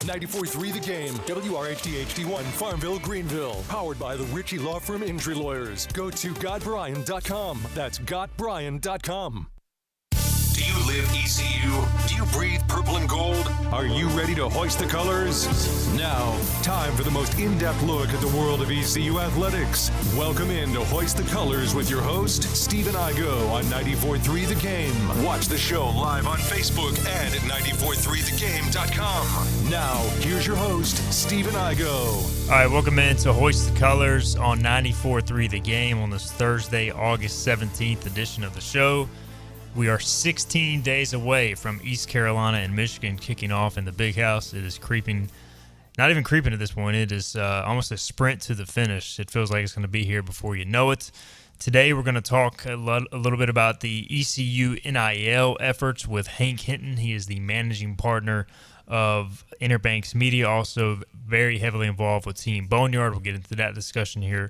94.3 The Game, WRHD-HD1, Farmville, Greenville. Powered by the Ritchie Law Firm Injury Lawyers. Go to GotBryan.com. That's GotBryan.com. Do you live ECU? Do you breathe purple and gold? Are you ready to hoist the colors? Now, time for the most in-depth look at the world of ECU athletics. Welcome in to Hoist the Colors with your host, Stephen Igoe on 94.3 The Game. Watch the show live on Facebook and at 943thegame.com. Now, here's your host, Stephen Igoe. All right, welcome in to Hoist the Colors on 94.3 The Game on this Thursday, August 17th edition of the show. We are 16 days away from East Carolina and Michigan kicking off in the Big House. It is creeping, not even creeping at this point. It is almost a sprint to the finish. It feels like it's going to be here before you know it. Today we're going to talk a little bit about the ECU NIL efforts with Hank Hinton. He is the managing partner of Interbanks Media, also very heavily involved with Team Boneyard. We'll get into that discussion here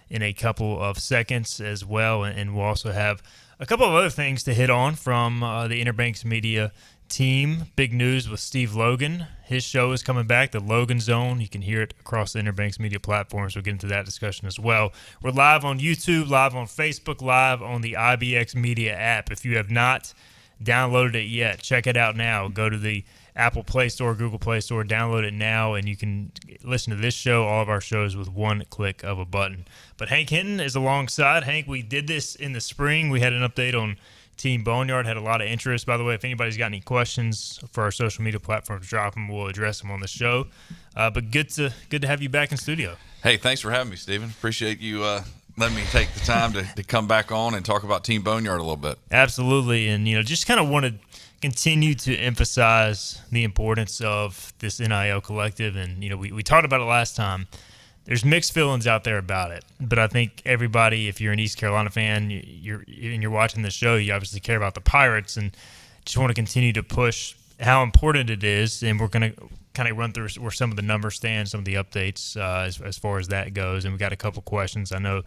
in a couple of seconds as well, and we'll also have a couple of other things to hit on from the Interbanks Media team. Big news with Steve Logan. His show is coming back, the Logan Zone. You can hear it across the Interbanks Media platforms. We'll get into that discussion as well. We're live on YouTube, live on Facebook, live on the IBX Media app. If you have not downloaded it yet, check it out now. Go to the Apple Play Store, Google Play Store, download it now, and you can listen to this show, all of our shows, with one click of a button. But Hank Hinton is alongside. Hank, we did this in the spring. We had an update on Team Boneyard, had a lot of interest. By the way, if anybody's got any questions for our social media platforms, drop them. We'll address them on the show. But good to have you back in studio. Hey, thanks for having me, Stephen. Appreciate you letting me take the time to come back on and talk about Team Boneyard a little bit. Absolutely, and just kind of wanted continue to emphasize the importance of this NIL collective. And, we talked about it last time. There's mixed feelings out there about it. But I think everybody, if you're an East Carolina fan, you're watching the show, you obviously care about the Pirates and just want to continue to push how important it is. And we're going to kind of run through where some of the numbers stand, some of the updates as far as that goes. And we got a couple questions I know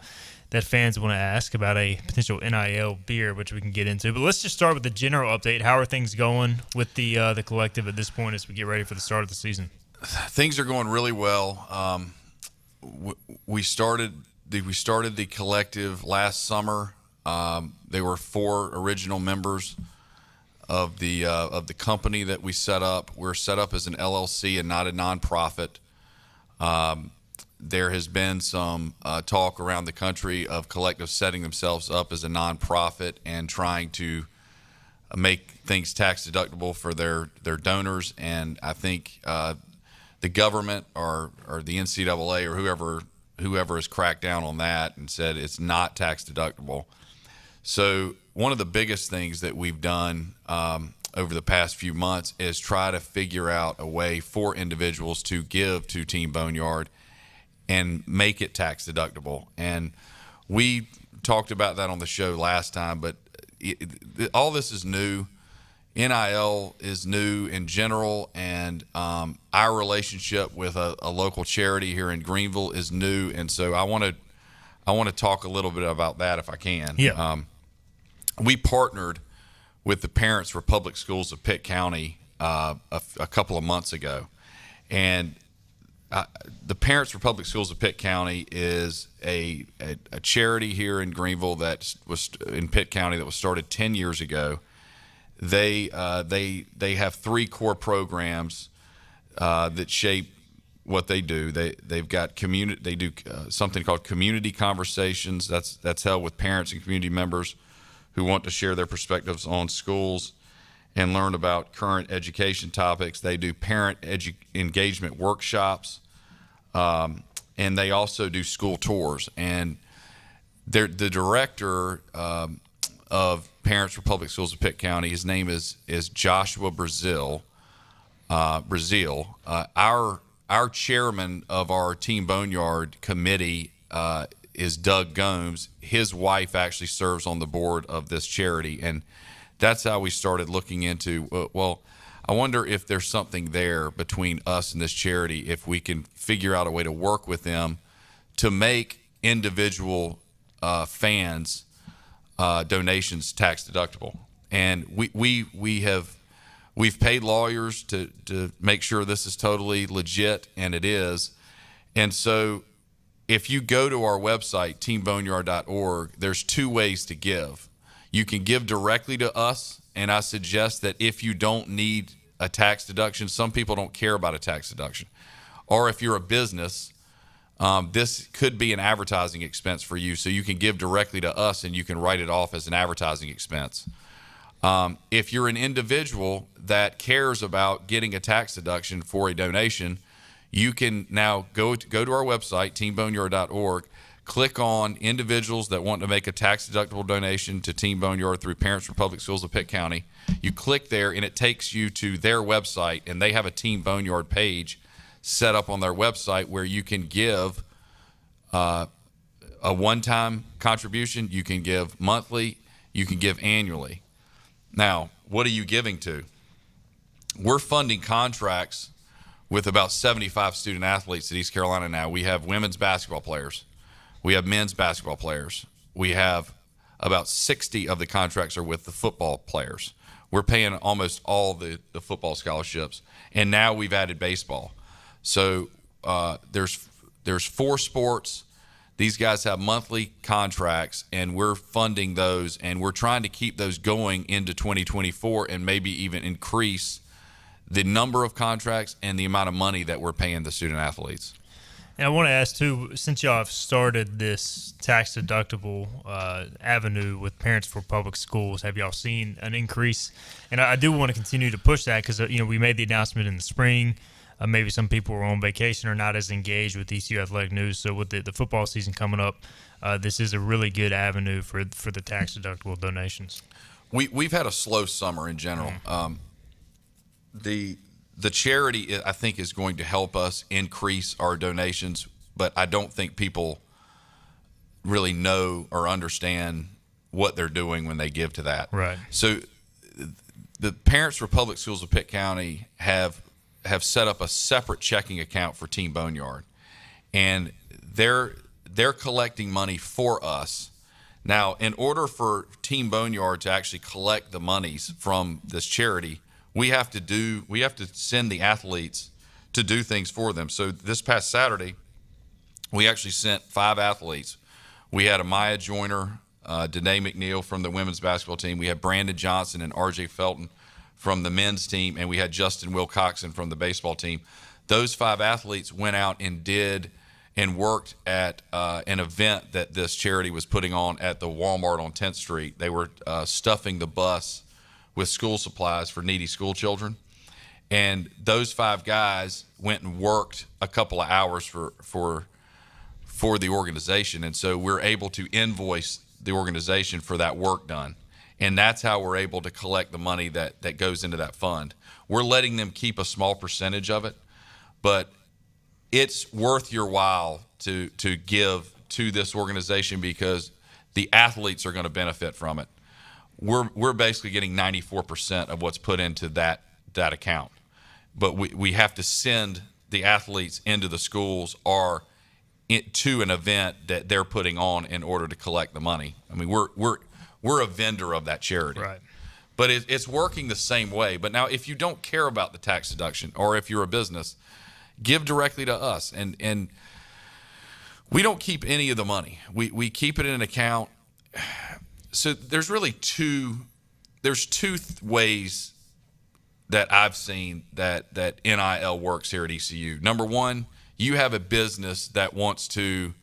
that fans want to ask about a potential NIL beer, which we can get into. But let's just start with the general update. How are things going with the collective at this point as we get ready for the start of the season? Things are going really well. We started the collective last summer. There were 4 original members of the company that we set up. We're set up as an LLC and not a nonprofit. There has been some talk around the country of collectives setting themselves up as a nonprofit and trying to make things tax deductible for their donors. And I think the government or the NCAA or whoever has cracked down on that and said it's not tax deductible. So one of the biggest things that we've done over the past few months is try to figure out a way for individuals to give to Team Boneyard and make it tax deductible. And we talked about that on the show last time, but all this is new. NIL is new in general, and our relationship with a local charity here in Greenville is new. And so I want to talk a little bit about that if I can. Yeah. We partnered with the Parents for Public Schools of Pitt County a couple of months ago, and the Parents for Public Schools of Pitt County is a charity here in Greenville that was in Pitt County that was started 10 years ago. They have 3 core programs that shape what they do. They've got community. They do something called community conversations. That's held with parents and community members who want to share their perspectives on schools and learn about current education topics. They do parent engagement workshops, and they also do school tours. And the director of Parents for Public Schools of Pitt County, his name is Joshua Brazil. Our chairman of our Team Boneyard committee is Doug Gomes. His wife actually serves on the board of this charity, and that's how we started looking into, well, I wonder if there's something there between us and this charity, if we can figure out a way to work with them to make individual fans' donations tax deductible. And we We've paid lawyers to make sure this is totally legit, and it is. And so if you go to our website, teamboneyard.org, there's two ways to give. You can give directly to us, and I suggest that if you don't need a tax deduction, some people don't care about a tax deduction. Or if you're a business, this could be an advertising expense for you, so you can give directly to us and you can write it off as an advertising expense. If you're an individual that cares about getting a tax deduction for a donation, you can now go to our website, teamboneyard.org, click on individuals that want to make a tax-deductible donation to Team Boneyard through Parents for Public Schools of Pitt County. You click there, and it takes you to their website, and they have a Team Boneyard page set up on their website where you can give a one-time contribution, you can give monthly, you can give annually. Now, what are you giving to? We're funding contracts with about 75 student athletes at East Carolina now. We have women's basketball players. We have men's basketball players. We have about 60 of the contracts are with the football players. We're paying almost all the football scholarships, and now we've added baseball. So there's 4 sports. These guys have monthly contracts, and we're funding those, and we're trying to keep those going into 2024 and maybe even increase the number of contracts and the amount of money that we're paying the student athletes. And I want to ask, too, since y'all have started this tax-deductible avenue with Parents for Public Schools, have y'all seen an increase? And I do want to continue to push that because, we made the announcement in the spring. Maybe some people were on vacation or not as engaged with ECU Athletic News. So with the football season coming up, this is a really good avenue for the tax-deductible donations. We've had a slow summer in general. The charity, I think, is going to help us increase our donations, but I don't think people really know or understand what they're doing when they give to that. Right. So the Parents for Public Schools of Pitt County have set up a separate checking account for Team Boneyard, and they're collecting money for us. Now, in order for Team Boneyard to actually collect the monies from this charity, we have to send the athletes to do things for them. So this past Saturday, we actually sent 5 athletes. We had Amaya Joyner, Danae McNeil from the women's basketball team. We had Brandon Johnson and R.J. Felton from the men's team, and we had Justin Wilcoxon from the baseball team. Those 5 athletes went out and did and worked at an event that this charity was putting on at the Walmart on 10th Street. They were stuffing the bus with school supplies for needy school children. And those 5 guys went and worked a couple of hours for the organization. And so we're able to invoice the organization for that work done. And that's how we're able to collect the money that goes into that fund. We're letting them keep a small percentage of it, but it's worth your while to give to this organization because the athletes are going to benefit from it. We're basically getting 94% of what's put into that account. But we have to send the athletes into the schools or to an event that they're putting on in order to collect the money. I mean, we're a vendor of that charity. Right. But it's working the same way. But now if you don't care about the tax deduction or if you're a business, give directly to us. And we don't keep any of the money. We keep it in an account. So there's really two ways that I've seen that NIL works here at ECU. Number one, you have a business that wants to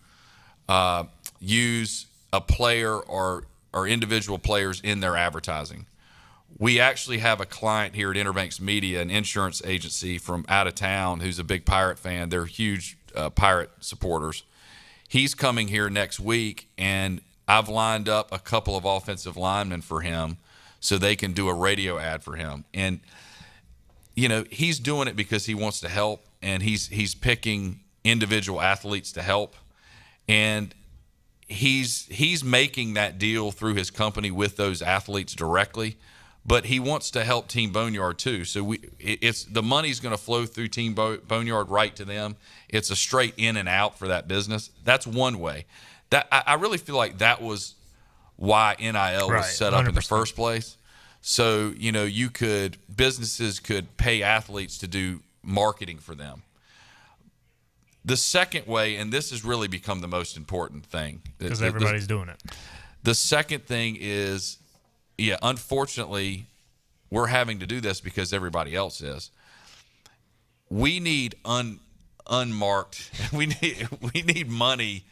use a player or individual players in their advertising. We actually have a client here at Interbanks Media, an insurance agency from out of town who's a big Pirate fan. They're huge Pirate supporters. He's coming here next week, and I've lined up a couple of offensive linemen for him so they can do a radio ad for him. And, he's doing it because he wants to help, and he's picking individual athletes to help. And he's making that deal through his company with those athletes directly, but he wants to help Team Boneyard too. So the money's going to flow through Team Boneyard right to them. It's a straight in and out for that business. That's one way. That I really feel like that was why NIL was set up 100%. In the first place. So, businesses could pay athletes to do marketing for them. The second way, and this has really become the most important thing. Because everybody's doing it. The second thing is, unfortunately, we're having to do this because everybody else is. We need unmarked. We need money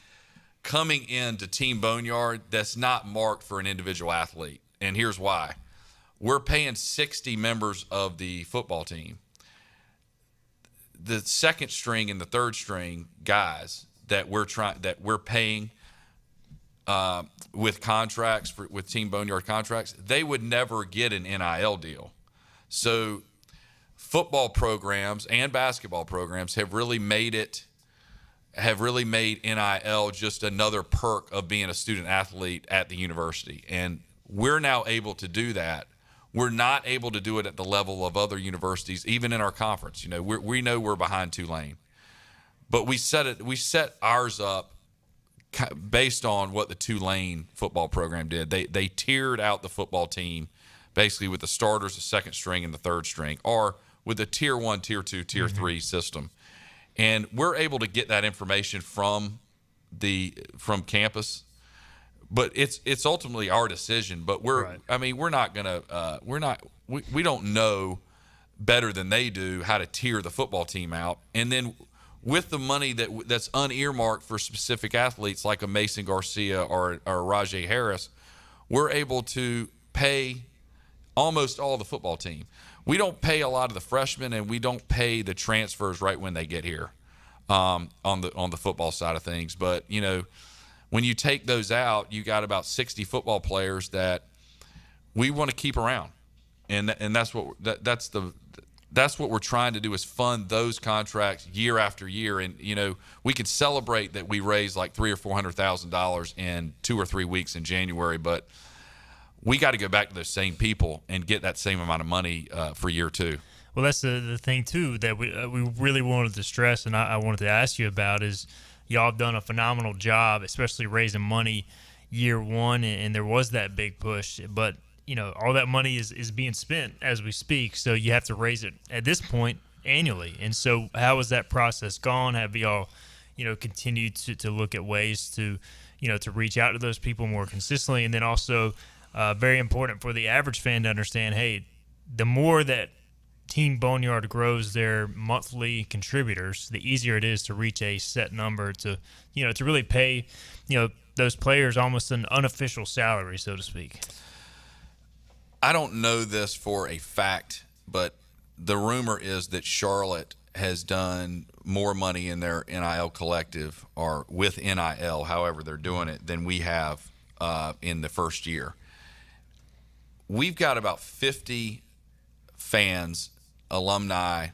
coming into Team Boneyard that's not marked for an individual athlete. And here's why. We're paying 60 members of the football team. The second string and the third string guys that we're paying with contracts with Team Boneyard contracts, they would never get an NIL deal. So football programs and basketball programs have really made NIL just another perk of being a student athlete at the university. And we're now able to do that. We're not able to do it at the level of other universities, even in our conference. We know we're behind Tulane, but we set ours up based on what the Tulane football program did. They tiered out the football team basically with the starters, the second string, and the third string, or with a tier 1, tier 2, tier 3 system. And we're able to get that information from campus. But it's ultimately our decision. But we're not gonna we don't know better than they do how to tier the football team out. And then with the money that's unearmarked for specific athletes like a Mason Garcia or Rajay Harris, we're able to pay almost all the football team. We don't pay a lot of the freshmen, and we don't pay the transfers right when they get here on the football side of things. But when you take those out, you got about 60 football players that we want to keep around, and that's what we're trying to do is fund those contracts year after year. And we could celebrate that we raised like $300,000 or $400,000 in 2 or 3 weeks in January, but we got to go back to those same people and get that same amount of money for year 2. Well, that's the thing too that we really wanted to stress, and I wanted to ask you about is. Y'all have done a phenomenal job, especially raising money year 1, and there was that big push. But, all that money is being spent as we speak, so you have to raise it at this point annually. And so how has that process gone? Have y'all, continued to look at ways to, to reach out to those people more consistently? And then also very important for the average fan to understand, hey, the more that Team Boneyard grows their monthly contributors, the easier it is to reach a set number to really pay, those players almost an unofficial salary, so to speak. I don't know this for a fact, but the rumor is that Charlotte has done more money in their NIL collective or with NIL, however they're doing it, than we have in the first year. We've got about 50 fans, alumni,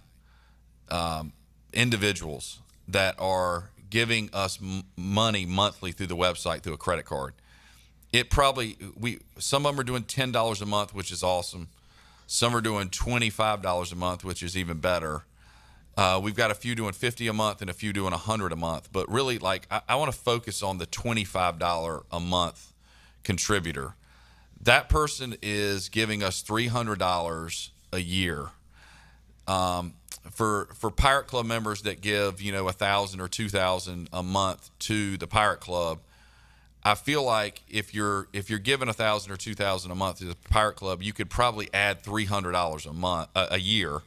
individuals that are giving us money monthly through the website through a credit card. Some of them are doing $10 a month, which is awesome. Some are doing $25 a month, which is even better. We've got a few doing $50 a month and a few doing $100 a month. But really, I want to focus on the $25 a month contributor. That person is giving us $300 a year. For Pirate Club members that give $1,000 or $2,000 a month to the Pirate Club, I feel like if you're giving $1,000 or $2,000 a month to the Pirate Club, you could probably add $300 a year.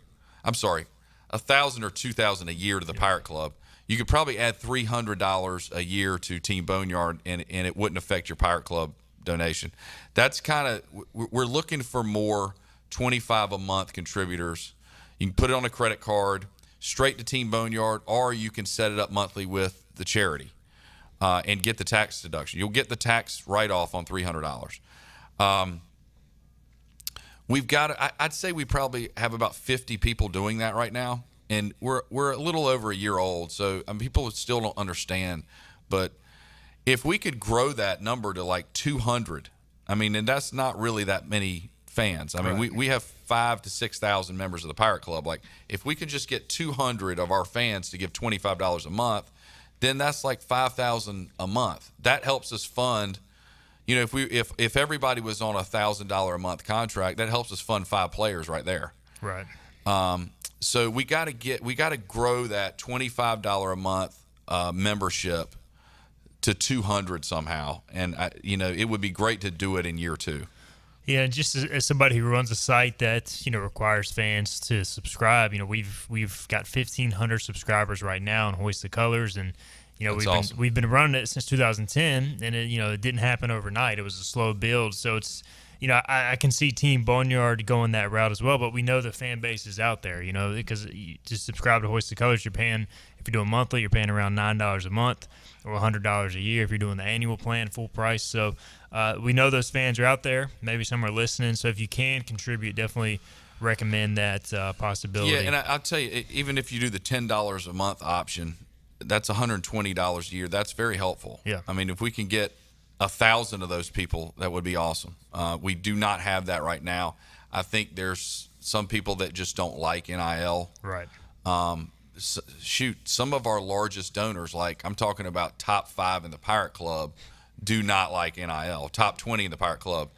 I'm sorry, $1,000 or $2,000 a year to the Pirate Club. You could probably add $300 a year to Team Boneyard, and it wouldn't affect your Pirate Club donation. That's we're looking for more 25 a month contributors. You can put it on a credit card straight to Team Boneyard, or you can set it up monthly with the charity and get the tax deduction. You'll get the tax write-off on $300. I'd say we probably have about 50 people doing that right now, and we're a little over a year old, so people still don't understand. But if we could grow that number to like 200, and that's not really that many fans. We have 5,000 to 6,000 members of the Pirate Club. Like, if we could just get 200 of our fans to give $25 a month, then that's like $5,000 a month. That helps us fund, You know, if everybody was on $1,000 a month contract, that helps us fund 5 players right there. Right. So we got to grow that $25 a month membership to 200 somehow, and it would be great to do it in year 2. Yeah, and just as somebody who runs a site that requires fans to subscribe, we've got 1,500 subscribers right now on Hoist the Colors, and we've been running it since 2010, and it didn't happen overnight. It was a slow build, so it's I can see Team Boneyard going that route as well, but we know the fan base is out there, because to subscribe to Hoist the Colors, you're paying, if you're doing monthly, you're paying around $9 a month or $100 a year if you're doing the annual plan, full price. So we know those fans are out there. Maybe some are listening. So if you can contribute, definitely recommend that possibility. Yeah, and I'll tell you, even if you do the $10 a month option, that's $120 a year. That's very helpful. Yeah. I mean, if we can get 1,000 of those people, that would be awesome. We do not have that right now. I think there's some people that just don't like NIL. Right. Some of our largest donors, like I'm talking about top 5 in the Pirate Club, do not like NIL. Top 20 in the Pirate Club,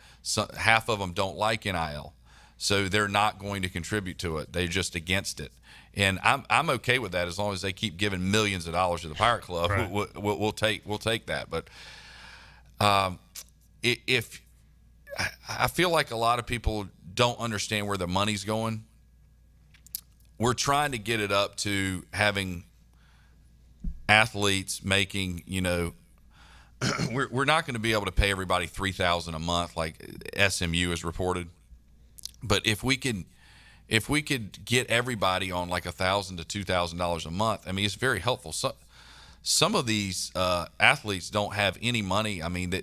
half of them don't like NIL. So they're not going to contribute to it. They're just against it. And I'm okay with that as long as they keep giving millions of dollars to the Pirate Club. Right. We'll take that. But if I feel like a lot of people don't understand where the money's going. We're trying to get it up to having athletes making, we're not going to be able to pay everybody $3,000 a month like SMU has reported. But if we could get everybody on like $1,000 to $2,000 a month, I mean, it's very helpful. Some of these athletes don't have any money. I mean,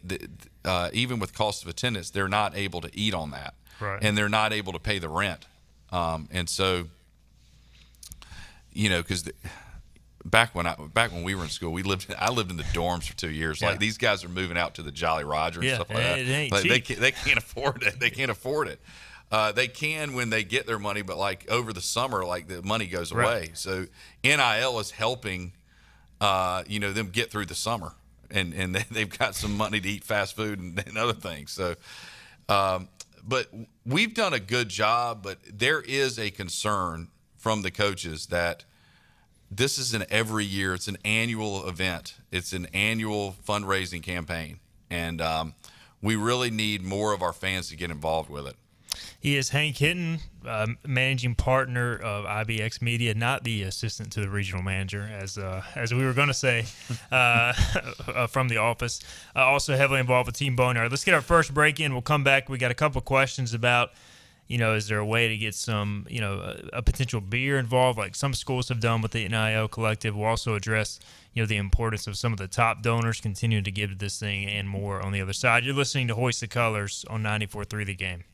even with cost of attendance, they're not able to eat on that, right. And they're not able to pay the rent. And so, because back when we were in school, I lived in the dorms for 2 years. Yeah. Like these guys are moving out to the Jolly Roger and stuff like that. It ain't like cheap. They can't afford it. They can't afford it. They can when they get their money, but like over the summer, like the money goes away. Right. So NIL is helping, them get through the summer, and they've got some money to eat fast food and other things. So, but we've done a good job. But there is a concern from the coaches that this is every year. It's an annual event. It's an annual fundraising campaign, and we really need more of our fans to get involved with it. He is Hank Hinton, managing partner of IBX Media, not the assistant to the regional manager, as we were going to say from the office. Also heavily involved with Team Boneyard. Let's get our first break in. We'll come back. We got a couple of questions about, is there a way to get some, a potential beer involved, like some schools have done with the NIL Collective. We'll also address, the importance of some of the top donors continuing to give to this thing and more on the other side. You're listening to Hoist the Colors on 94.3 The Game.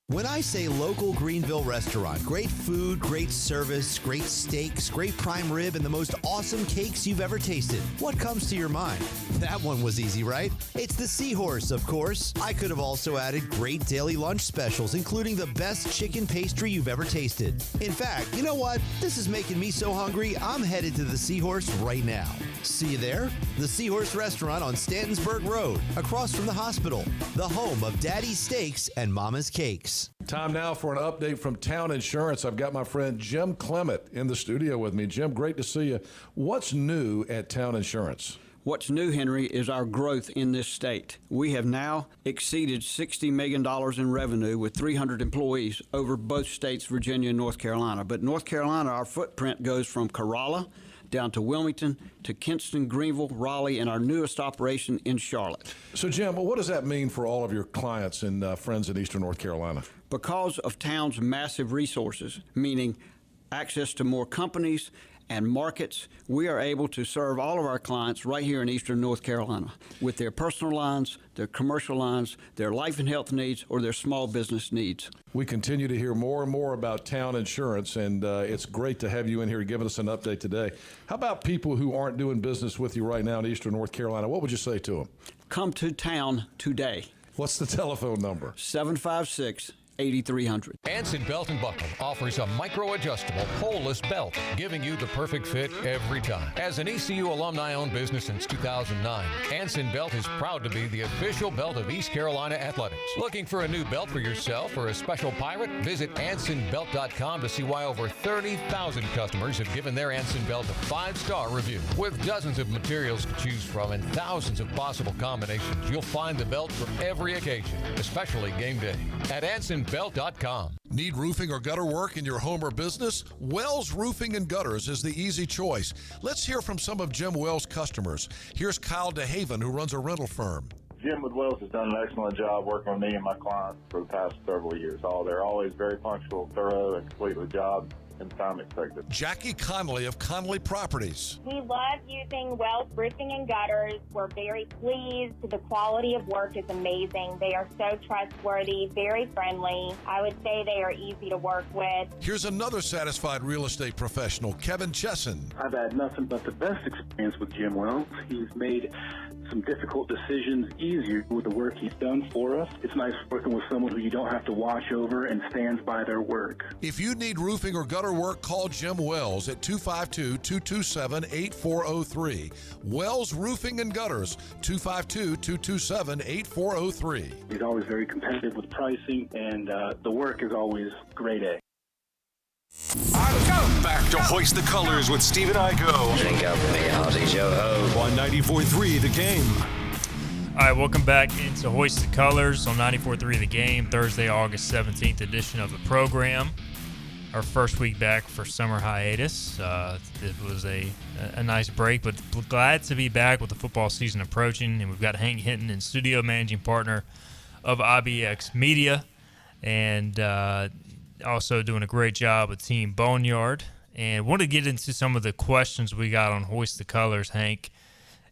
When I say local Greenville restaurant, great food, great service, great steaks, great prime rib, and the most awesome cakes you've ever tasted, what comes to your mind? That one was easy, right? It's the Seahorse, of course. I could have also added great daily lunch specials, including the best chicken pastry you've ever tasted. In fact, you know what? This is making me so hungry, I'm headed to the Seahorse right now. See you there? The Seahorse Restaurant on Stantonsburg Road, across from the hospital, the home of Daddy's Steaks and Mama's Cakes. Time now for an update from Town Insurance. I've got my friend Jim Clement in the studio with me. Jim, great to see you. What's new at Town Insurance? What's new, Henry, is our growth in this state. We have now exceeded $60 million in revenue with 300 employees over both states, Virginia and North Carolina. But North Carolina, our footprint goes from Corolla down to Wilmington, to Kinston, Greenville, Raleigh, and our newest operation in Charlotte. So, Jim, what does that mean for all of your clients and friends in Eastern North Carolina? Because of Town's massive resources, meaning access to more companies and markets, we are able to serve all of our clients right here in Eastern North Carolina with their personal lines, their commercial lines, their life and health needs, or their small business needs. We continue to hear more and more about Town Insurance, and it's great to have you in here giving us an update today. How about people who aren't doing business with you right now in Eastern North Carolina? What would you say to them? Come to Town today. What's the telephone number? 756 8300. Anson Belt & Buckle offers a micro-adjustable, holeless belt, giving you the perfect fit every time. As an ECU alumni-owned business since 2009, Anson Belt is proud to be the official belt of East Carolina Athletics. Looking for a new belt for yourself or a special pirate? Visit AnsonBelt.com to see why over 30,000 customers have given their Anson Belt a 5-star review. With dozens of materials to choose from and thousands of possible combinations, you'll find the belt for every occasion, especially game day. At AnsonBelt.com. Need roofing or gutter work in your home or business? Wells Roofing and Gutters is the easy choice. Let's hear from some of Jim Wells' customers. Here's Kyle DeHaven, who runs a rental firm. Jim with Wells has done an excellent job working with me and my clients for the past several years. They're always very punctual, thorough, and complete the job in the time expected. Jackie Conley of Conley Properties. We love using Wells Roofing and Gutters. We're very pleased. The quality of work is amazing. They are so trustworthy, very friendly. I would say they are easy to work with. Here's another satisfied real estate professional, Kevin Chesson. I've had nothing but the best experience with Jim Wells. He's made some difficult decisions easier with the work he's done for us. It's nice working with someone who you don't have to watch over and stands by their work. If you need roofing or gutter work, call Jim Wells at 252-227-8403. Wells Roofing and Gutters, 252-227-8403. He's always very competitive with pricing, and the work is always grade A. Back to Hoist the Colors with Stephen Igoe. Drink up for me, Ozzy Yo-Ho. On 94.3 The Game. All right, welcome back into Hoist the Colors on 94.3 The Game, Thursday, August 17th edition of the program. Our first week back for summer hiatus. It was a nice break, but glad to be back with the football season approaching. And we've got Hank Hinton in studio, managing partner of IBX Media, and also doing a great job with Team Boneyard. And want to get into some of the questions we got on Hoist the Colors, Hank,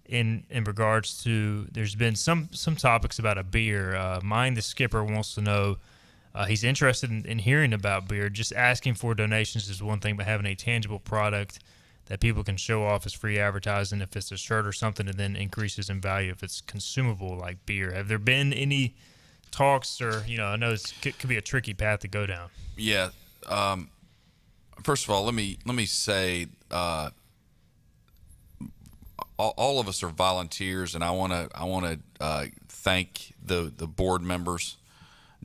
in regards to, there's been some topics about a beer. Mine, the skipper, wants to know, he's interested in hearing about beer. Just asking for donations is one thing, but having a tangible product that people can show off as free advertising, if it's a shirt or something, and then increases in value if it's consumable like beer. Have there been any talks, or, I know it could be a tricky path to go down? Yeah. First of all, let me say, all of us are volunteers, and I want to thank the board members.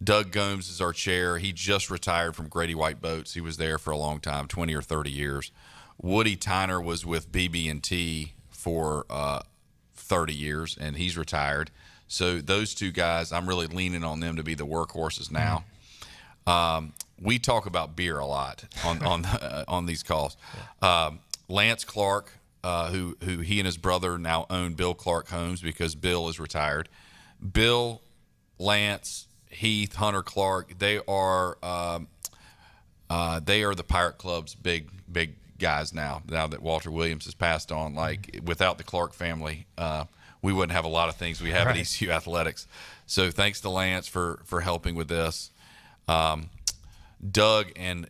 Doug Gomes is our chair. He just retired from Grady White Boats. He was there for a long time, 20 or 30 years. Woody Tyner was with BB&T for 30 years, and he's retired. So those two guys, I'm really leaning on them to be the workhorses now. We talk about beer a lot on these calls. Lance Clark, who he and his brother now own Bill Clark Homes because Bill is retired. Bill, Lance, Heath, Hunter Clark, they are the Pirate Club's big guys now that Walter Williams has passed on. Like, without the Clark family, we wouldn't have a lot of things we have at ECU Athletics. So thanks to Lance for helping with this. Doug and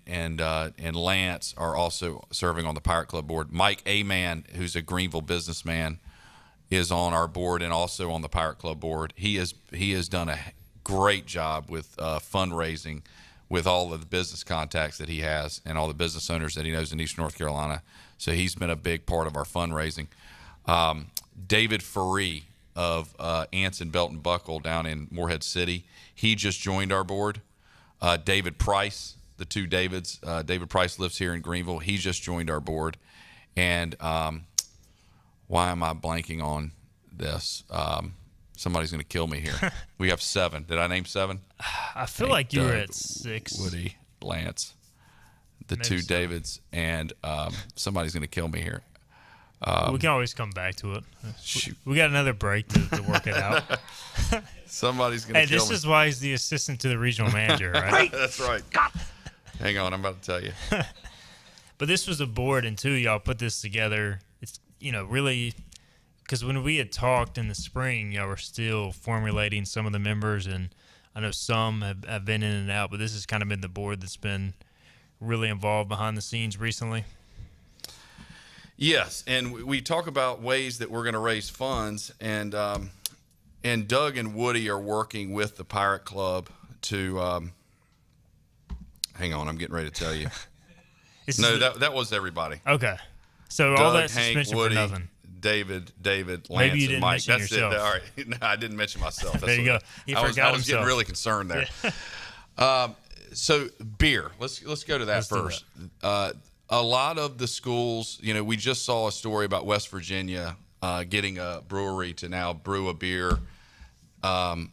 Lance are also serving on the Pirate Club board. Mike Aman, who's a Greenville businessman, is on our board and also on the Pirate Club board. He has done a great job with fundraising, with all of the business contacts that he has and all the business owners that he knows in Eastern North Carolina. So he's been a big part of our fundraising. David Faree of Anson Belt and Buckle down in Morehead City, he just joined our board. David Price, the two Davids, David Price lives here in Greenville. He just joined our board. And why am I blanking on this? Somebody's going to kill me here. We have 7. Did I name 7? I feel like you were at 6. Woody, Lance, the Maybe two so. Davids, and somebody's going to kill me here. We can always come back to it. Shoot. We got another break to work it out. Somebody's going to kill me. This is why he's the assistant to the regional manager, right? That's right. Hang on, I'm about to tell you. But this was a board, and two, y'all put this together. It's, really, because when we had talked in the spring, y'all were still formulating some of the members, and I know some have been in and out, but this has kind of been the board that's been really involved behind the scenes recently. Yes, and we talk about ways that we're going to raise funds, and Doug and Woody are working with the Pirate Club to Hang on, I'm getting ready to tell you. This No, is the- that was everybody. Okay. So Doug, all that Hank, suspension Woody, for nothing. David, Lance, Maybe you didn't and Mike. mention That's yourself. it. All right. No, I didn't mention myself. That's There you what- go. He I was forgot getting himself. really concerned there. So beer. Let's go to that Let's do first. A lot of the schools, we just saw a story about West Virginia getting a brewery to now brew a beer, and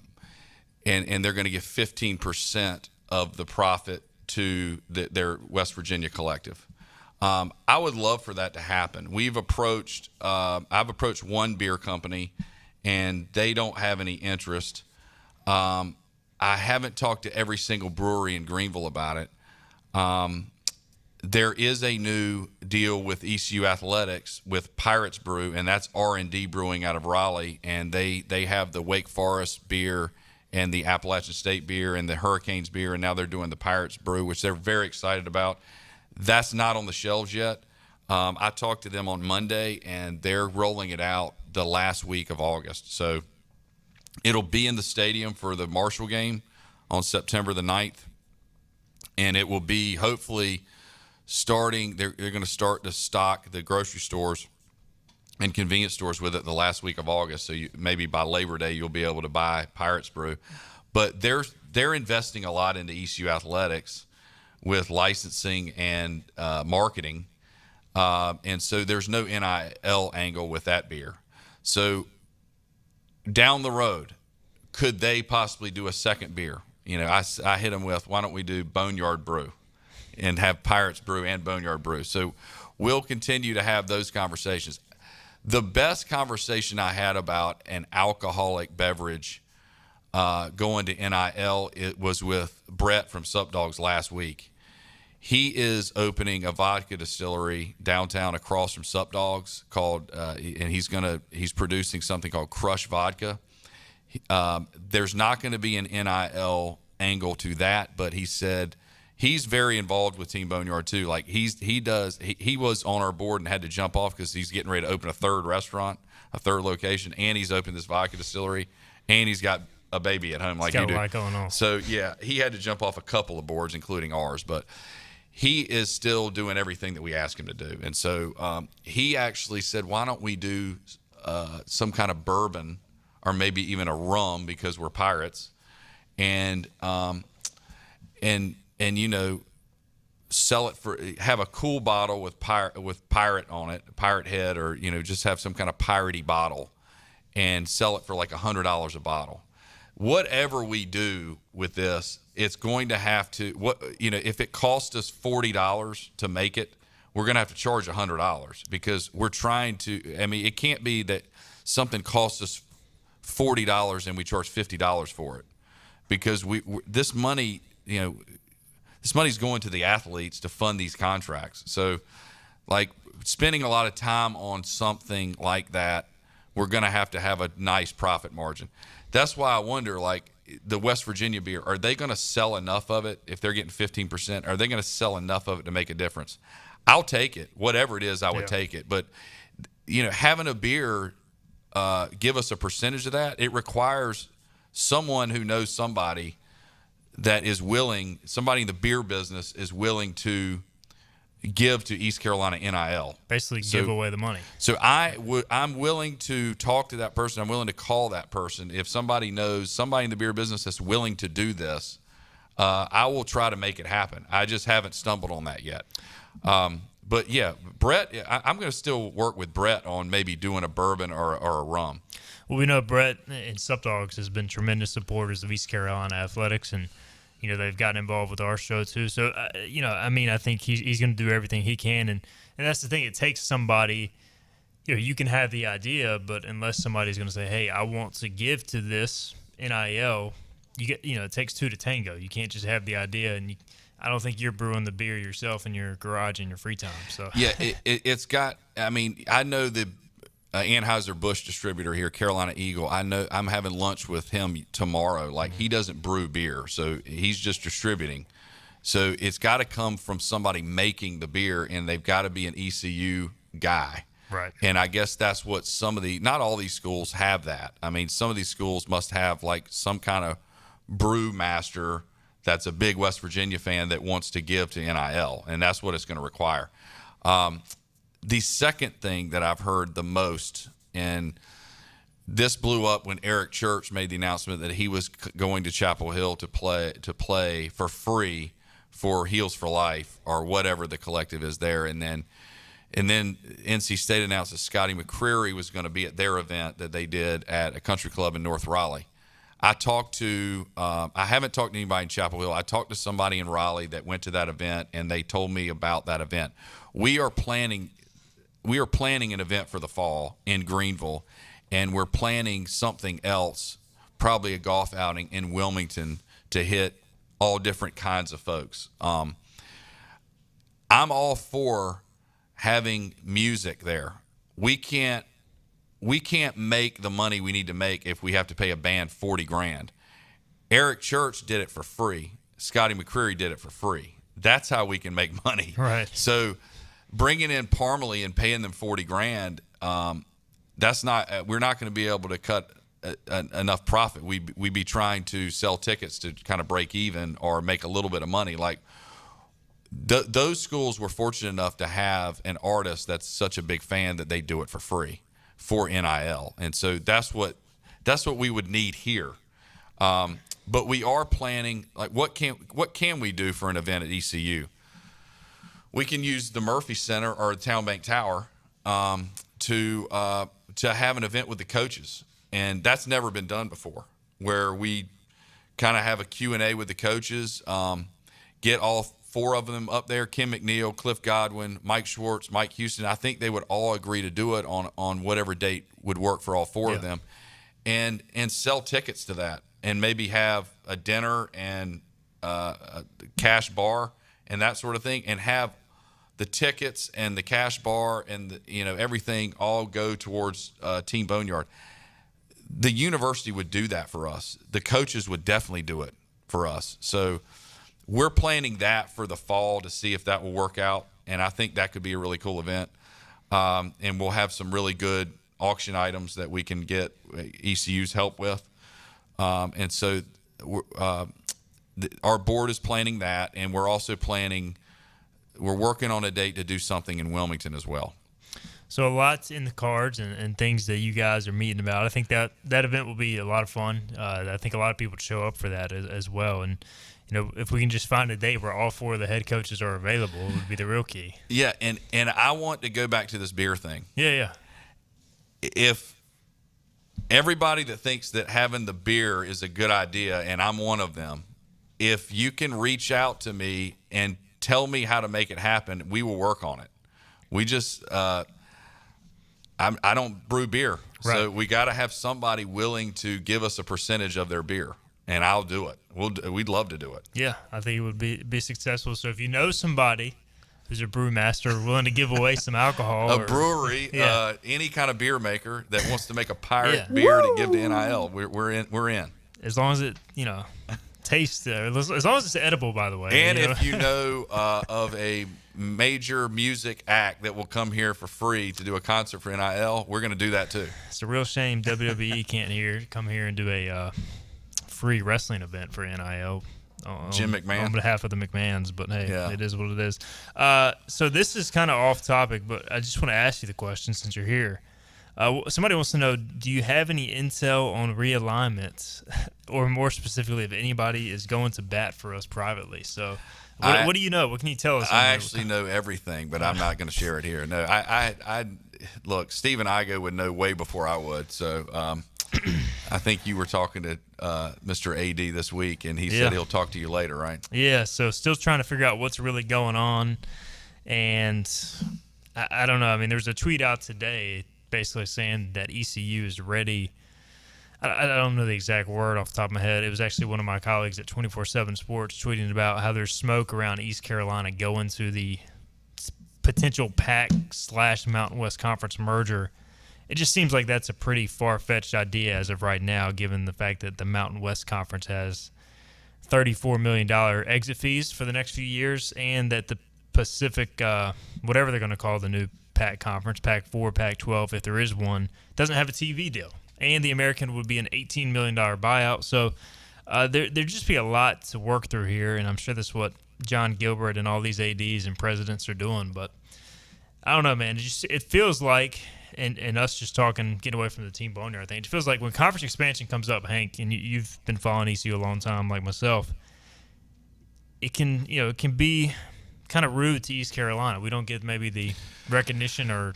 they're going to give 15% of the profit to their West Virginia collective. I would love for that to happen. I've approached one beer company, and they don't have any interest. I haven't talked to every single brewery in Greenville about it. There is a new deal with ECU Athletics with Pirates Brew, and that's R&D Brewing out of Raleigh, and they have the Wake Forest beer and the Appalachian State beer and the Hurricanes beer, and now they're doing the Pirates Brew, which they're very excited about. That's not on the shelves yet. I talked to them on Monday, and they're rolling it out the last week of August. So it'll be in the stadium for the Marshall game on September the 9th, and it will be hopefully starting. They're going to start to stock the grocery stores and convenience stores with it the last week of August. So maybe by Labor Day you'll be able to buy Pirates Brew. But they're investing a lot into ECU Athletics with licensing and marketing. And so there's no NIL angle with that beer. So down the road, could they possibly do a second beer? I hit them with, why don't we do Boneyard Brew and have Pirates Brew and Boneyard Brew? So we'll continue to have those conversations. The best conversation I had about an alcoholic beverage going to NIL, it was with Brett from Sup Dogs last week. He is opening a vodka distillery downtown across from Sup Dogs called, and he's producing something called Crush Vodka. There's not going to be an NIL angle to that, but he said he's very involved with Team Boneyard too. Like he was on our board and had to jump off because he's getting ready to open a third restaurant, a third location, and he's opened this vodka distillery, and he's got a baby at home like you do. Got a lot going on. So yeah, he had to jump off a couple of boards, including ours, but he is still doing everything that we ask him to do. And so he actually said, why don't we do some kind of bourbon or maybe even a rum, because we're pirates, and sell it have a cool bottle with pirate on it, pirate head, or just have some kind of piratey bottle and sell it for like $100 a bottle. Whatever we do with this, it's going to have to, if it costs us $40 to make it, we're going to have to charge $100 because we're trying to, it can't be that something costs us $40 and we charge $50 for it, because this money, this money's going to the athletes to fund these contracts. So like spending a lot of time on something like that, we're going to have a nice profit margin. That's why I wonder, like, the West Virginia beer, are they going to sell enough of it if they're getting 15%? Are they going to sell enough of it to make a difference? I'll take it. Whatever it is, I would take it. But, having a beer give us a percentage of that, it requires someone who knows somebody that is willing, somebody in the beer business is willing to give to East Carolina NIL. Basically give away the money. So I'm willing to talk to that person. I'm willing to call that person. If somebody knows somebody in the beer business that's willing to do this, I will try to make it happen. I just haven't stumbled on that yet. But yeah, Brett, I'm going to still work with Brett on maybe doing a bourbon or a rum. Well, we know Brett and Sup Dogs has been tremendous supporters of East Carolina athletics, and they've gotten involved with our show too. So, I think he's going to do everything he can. And that's the thing. It takes somebody, you can have the idea, but unless somebody's going to say, hey, I want to give to this NIL, it takes two to tango. You can't just have the idea. And I don't think you're brewing the beer yourself in your garage in your free time. So yeah, it's got, I know the Anheuser-Busch distributor here, Carolina Eagle. I know I'm having lunch with him tomorrow. Like, he doesn't brew beer, so he's just distributing. So it's got to come from somebody making the beer, and they've got to be an ECU guy. Right. And I guess that's what not all these schools have that. Some of these schools must have like some kind of brew master that's a big West Virginia fan that wants to give to NIL, and that's what it's going to require. The second thing that I've heard the most, and this blew up when Eric Church made the announcement that he was going to Chapel Hill to play for free for Heels for Life or whatever the collective is there, and then NC State announced that Scotty McCreery was going to be at their event that they did at a country club in North Raleigh. I haven't talked to anybody in Chapel Hill. I talked to somebody in Raleigh that went to that event, and they told me about that event. We are planning an event for the fall in Greenville, and we're planning something else, probably a golf outing in Wilmington to hit all different kinds of folks. I'm all for having music there. We can't make the money we need to make if we have to pay a band $40,000. Eric Church did it for free. Scotty McCreery did it for free. That's how we can make money. Right. So bringing in Parmalee and paying them $40,000, that's not. We're not going to be able to cut enough profit. We'd be trying to sell tickets to kind of break even or make a little bit of money. Like those schools were fortunate enough to have an artist that's such a big fan that they do it for free for NIL, and so that's what we would need here. But we are planning, like, what can we do for an event at ECU? We can use the Murphy Center or the Town Bank Tower to have an event with the coaches, and that's never been done before, where we kind of have a Q&A with the coaches, get all four of them up there, Kim McNeil, Cliff Godwin, Mike Schwartz, Mike Houston. I think they would all agree to do it on whatever date would work for all four of them, and sell tickets to that, and maybe have a dinner and a cash bar and that sort of thing, and have the tickets and the cash bar and everything all go towards Team Boneyard. The university would do that for us. The coaches would definitely do it for us. So we're planning that for the fall to see if that will work out, and I think that could be a really cool event. And we'll have some really good auction items that we can get ECU's help with. And so our board is planning that, and we're also we're working on a date to do something in Wilmington as well. So a lot's in the cards and things that you guys are meeting about. I think that event will be a lot of fun. I think a lot of people show up for that as well. And, if we can just find a date where all four of the head coaches are available, it would be the real key. Yeah, and I want to go back to this beer thing. Yeah. If everybody that thinks that having the beer is a good idea, and I'm one of them, if you can reach out to me and tell me how to make it happen, we will work on it. We just I don't brew beer, right. So we got to have somebody willing to give us a percentage of their beer, and I'll do it. We'd love to do it. Yeah, I think it would be successful. So if you know somebody who's a brewmaster willing to give away some alcohol, a brewery, any kind of beer maker that wants to make a pirate beer to give to NIL, we're in. As long as it tastes, as long as it's edible, by the way. And if you know of a major music act that will come here for free to do a concert for NIL, we're going to do that too. It's a real shame WWE can't come here and do a free wrestling event for NIL. Jim McMahon. On behalf of the McMahons, but hey, It is what it is. So this is kind of off topic, but I just want to ask you the question since you're here. Somebody wants to know, do you have any intel on realignments, or more specifically, if anybody is going to bat for us privately? So what do you know? What can you tell us? I actually know everything, but I'm not going to share it here. No, I look, Stephen Igoe would know way before I would. So I think you were talking to Mr. AD this week, and he said he'll talk to you later, right? Yeah, so still trying to figure out what's really going on. And I don't know. I mean, there's a tweet out today basically saying that ECU is ready. I don't know the exact word off the top of my head. It was actually one of my colleagues at 24/7 Sports tweeting about how there's smoke around East Carolina going to the potential PAC/Mountain West Conference merger. It just seems like that's a pretty far-fetched idea as of right now, given the fact that the Mountain West Conference has $34 million exit fees for the next few years, and that the Pacific, whatever they're going to call the new PAC conference, PAC-4, PAC-12, if there is one, doesn't have a TV deal. And the American would be an $18 million buyout. So There'd just be a lot to work through here, and I'm sure that's what John Gilbert and all these ADs and presidents are doing. But I don't know, man. It feels like, and us just talking, getting away from the Team Boneyard thing, it feels like when conference expansion comes up, Hank, and you've been following ECU a long time like myself, it can be kind of rude to East Carolina. We don't get maybe the recognition or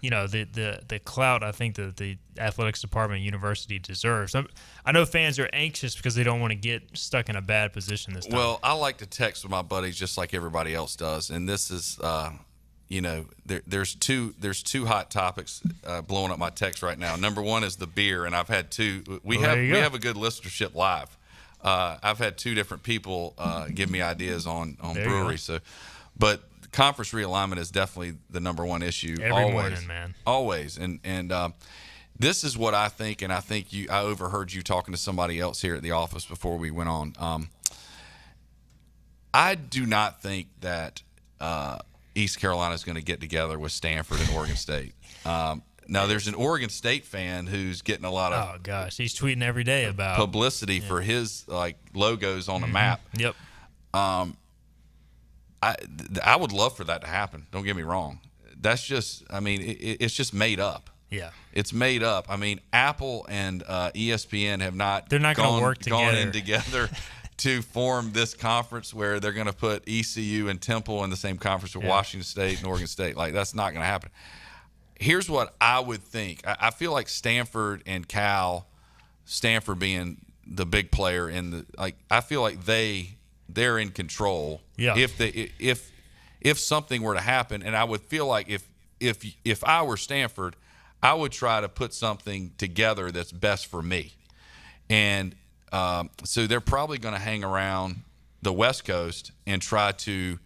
the clout I think that the athletics department university deserves. I know fans are anxious because they don't want to get stuck in a bad position this time. Well, I like to text with my buddies just like everybody else does, and this is there's two hot topics blowing up my text right now. Number one is the beer, and I've had two. We have a good listenership live. I've had two different people give me ideas on breweries. So, but conference realignment is definitely the number one issue. Every morning, man. Always. And this is what I think, and I think I overheard you talking to somebody else here at the office before we went on. I do not think that East Carolina is going to get together with Stanford and Oregon State. Now, there's an Oregon State fan who's getting a lot of he's tweeting every day about publicity for his logos on the map. Yep. I would love for that to happen. Don't get me wrong. That's just, it's just made up. Yeah. It's made up. I mean, Apple and ESPN have not. They're not going to work gone in together to form this conference where they're going to put ECU and Temple in the same conference with Washington State and Oregon State. That's not going to happen. Here's what I would think. I feel like Stanford and Cal, Stanford being the big player in the I feel like they're in control. Yeah. If something were to happen, and I would feel like if I were Stanford, I would try to put something together that's best for me. And so they're probably going to hang around the West Coast and try to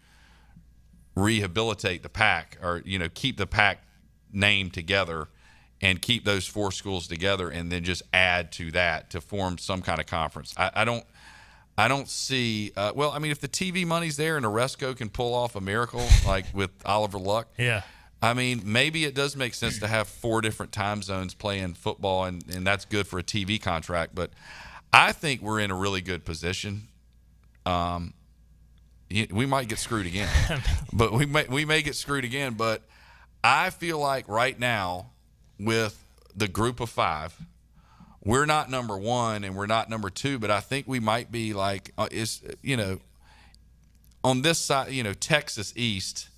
rehabilitate the Pac, or keep the Pac name together and keep those four schools together, and then just add to that to form some kind of conference. I don't see if the TV money's there and Oresco can pull off a miracle like with Oliver Luck. Yeah. Maybe it does make sense to have four different time zones playing football, and that's good for a TV contract. But I think we're in a really good position. We might get screwed again, but we may get screwed again. But I feel like right now with the group of five, we're not number one and we're not number two, but I think we might be on this side, Texas East.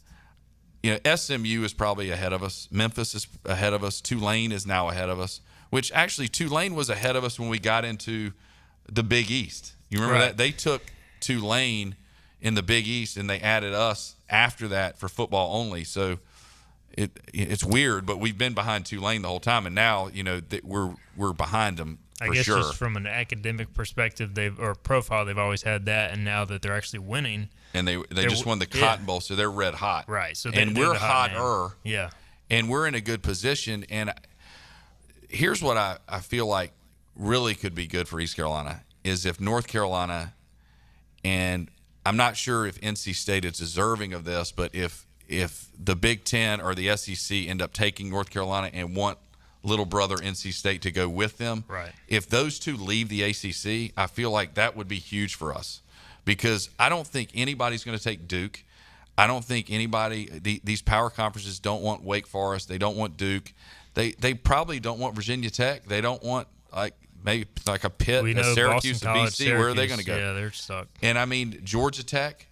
SMU is probably ahead of us. Memphis is ahead of us. Tulane is now ahead of us, which actually Tulane was ahead of us when we got into the Big East. You remember that? They took Tulane in the Big East and they added us after that for football only. So it's weird, but we've been behind Tulane the whole time, and now we're behind them for sure. Just from an academic perspective, profile, they've always had that, and now that they're actually winning, and they just won the Cotton Bowl, so they're red hot, right? So we're hotter, and we're in a good position. And here's what I feel like really could be good for East Carolina is if North Carolina, and I'm not sure if NC State is deserving of this, but if the Big Ten or the SEC end up taking North Carolina and want little brother NC State to go with them, right? If those two leave the ACC, I feel like that would be huge for us, because I don't think anybody's going to take Duke. I don't think these power conferences don't want Wake Forest. They don't want Duke. They probably don't want Virginia Tech. They don't want maybe a Pitt, a Syracuse, a BC. Where are they going to go? Yeah, they're stuck. And Georgia Tech.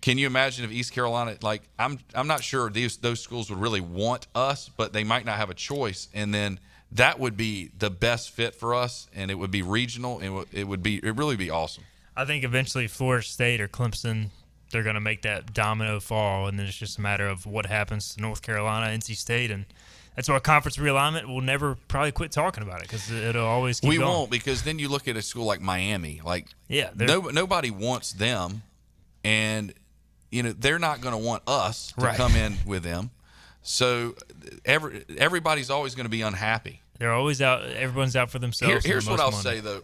Can you imagine if East Carolina, I'm not sure those schools would really want us, but they might not have a choice, and then that would be the best fit for us, and it would be regional, and it would really be awesome. I think eventually Florida State or Clemson, they're going to make that domino fall, and then it's just a matter of what happens to North Carolina, NC State, and that's why conference realignment will never probably quit talking about it, because it'll always keep going. We won't, because then you look at a school like Miami, nobody wants them, and they're not going to want us to come in with them. So everybody's always going to be unhappy. They're always out. Everyone's out for themselves. Here's what I'll say, though.